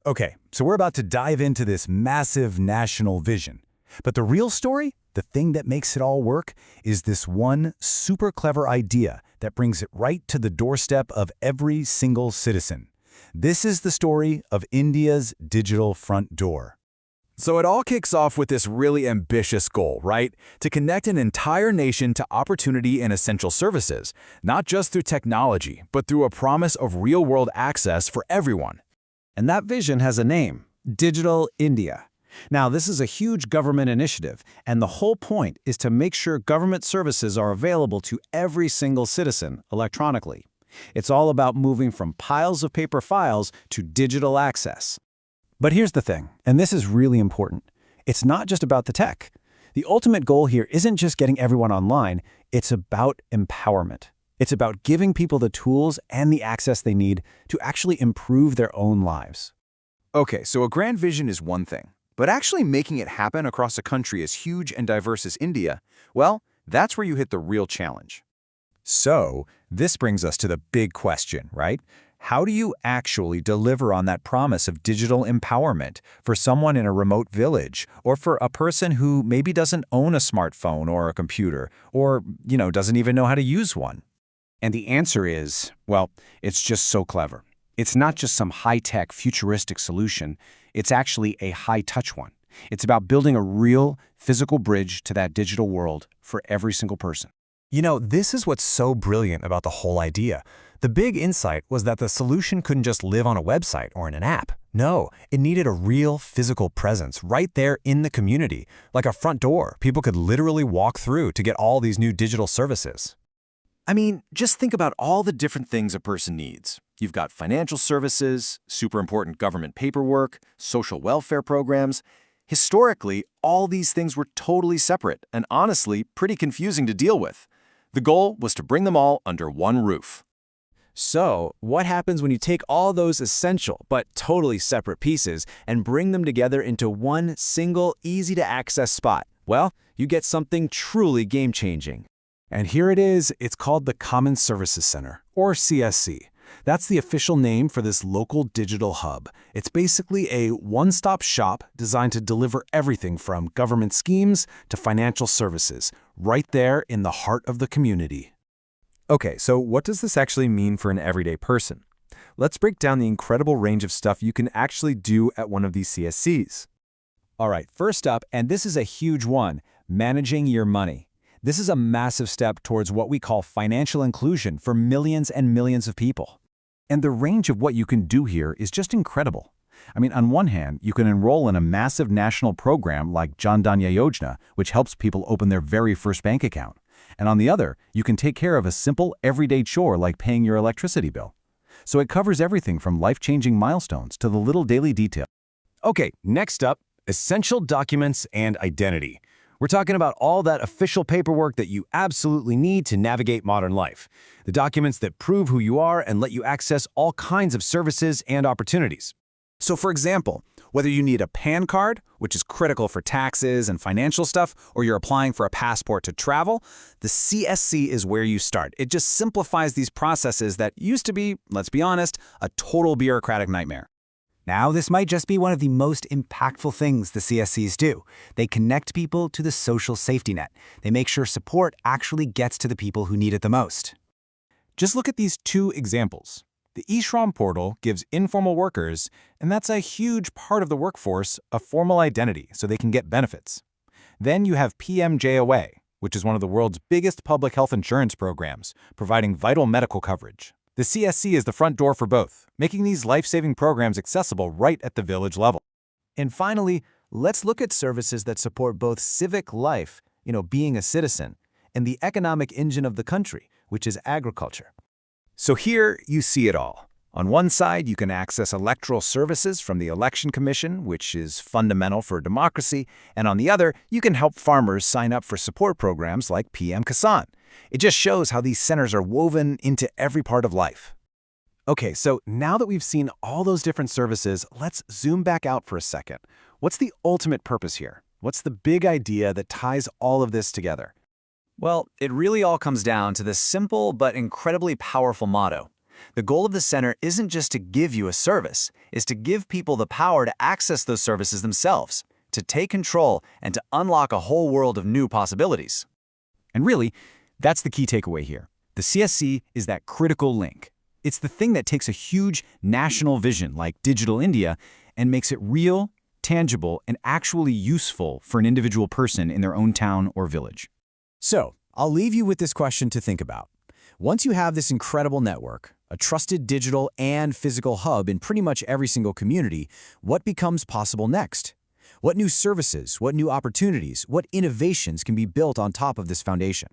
Okay, so we're about to dive into this massive national vision. But the real story, the thing that makes it all work, is this one super clever idea that brings it right to the doorstep of every single citizen. This is the story of India's digital front door. So it all kicks off with this really ambitious goal, right? To connect an entire nation to opportunity and essential services, not just through technology, but through a promise of real-world access for everyone. And that vision has a name, Digital India. Now, this is a huge government initiative, and the whole point is to make sure government services are available to every single citizen electronically. It's all about moving from piles of paper files to digital access. But here's the thing, and this is really important. It's not just about the tech. The ultimate goal here isn't just getting everyone online, it's about empowerment. It's about giving people the tools and the access they need to actually improve their own lives. Okay, so a grand vision is one thing, but actually making it happen across a country as huge and diverse as India, well, that's where you hit the real challenge. So, this brings us to the big question, right? How do you actually deliver on that promise of digital empowerment for someone in a remote village, or for a person who maybe doesn't own a smartphone or a computer, or, doesn't even know how to use one? And the answer is, well, it's just so clever. It's not just some high-tech, futuristic solution. It's actually a high-touch one. It's about building a real, physical bridge to that digital world for every single person. This is what's so brilliant about the whole idea. The big insight was that the solution couldn't just live on a website or in an app. No, it needed a real physical presence right there in the community, like a front door people could literally walk through to get all these new digital services. I mean, just think about all the different things a person needs. You've got financial services, super important government paperwork, social welfare programs. Historically, all these things were totally separate and honestly pretty confusing to deal with. The goal was to bring them all under one roof. So, what happens when you take all those essential but totally separate pieces and bring them together into one single, easy-to-access spot? Well, you get something truly game-changing. And here it is, it's called the Common Services Center, or CSC. That's the official name for this local digital hub. It's basically a one-stop shop designed to deliver everything from government schemes to financial services, right there in the heart of the community. Okay, so what does this actually mean for an everyday person? Let's break down the incredible range of stuff you can actually do at one of these CSCs. All right, first up, and this is a huge one, managing your money. This is a massive step towards what we call financial inclusion for millions and millions of people. And the range of what you can do here is just incredible. I mean, on one hand, you can enroll in a massive national program like Jan Dhan Yojana, which helps people open their very first bank account. And on the other, you can take care of a simple, everyday chore like paying your electricity bill. So it covers everything from life-changing milestones to the little daily detail. Okay, next up, essential documents and identity. We're talking about all that official paperwork that you absolutely need to navigate modern life. The documents that prove who you are and let you access all kinds of services and opportunities. So for example, whether you need a PAN card, which is critical for taxes and financial stuff, or you're applying for a passport to travel, the CSC is where you start. It just simplifies these processes that used to be, let's be honest, a total bureaucratic nightmare. Now, this might just be one of the most impactful things the CSCs do. They connect people to the social safety net. They make sure support actually gets to the people who need it the most. Just look at these two examples. The eShram portal gives informal workers, and that's a huge part of the workforce, a formal identity so they can get benefits. Then you have PMJAWA, which is one of the world's biggest public health insurance programs, providing vital medical coverage. The CSC is the front door for both, making these life-saving programs accessible right at the village level. And finally, let's look at services that support both civic life, being a citizen, and the economic engine of the country, which is agriculture. So here you see it all. On one side, you can access electoral services from the Election Commission, which is fundamental for democracy, and on the other, you can help farmers sign up for support programs like PM Kisan. It just shows how these centers are woven into every part of life. Okay, so now that we've seen all those different services, let's zoom back out for a second. What's the ultimate purpose here? What's the big idea that ties all of this together? Well, it really all comes down to this simple but incredibly powerful motto: The goal of the center isn't just to give you a service, it's to give people the power to access those services themselves, to take control, and to unlock a whole world of new possibilities. And really, that's the key takeaway here. The CSC is that critical link. It's the thing that takes a huge national vision like Digital India and makes it real, tangible, and actually useful for an individual person in their own town or village. So, I'll leave you with this question to think about. Once you have this incredible network, a trusted digital and physical hub in pretty much every single community, what becomes possible next? What new services, what new opportunities, what innovations can be built on top of this foundation?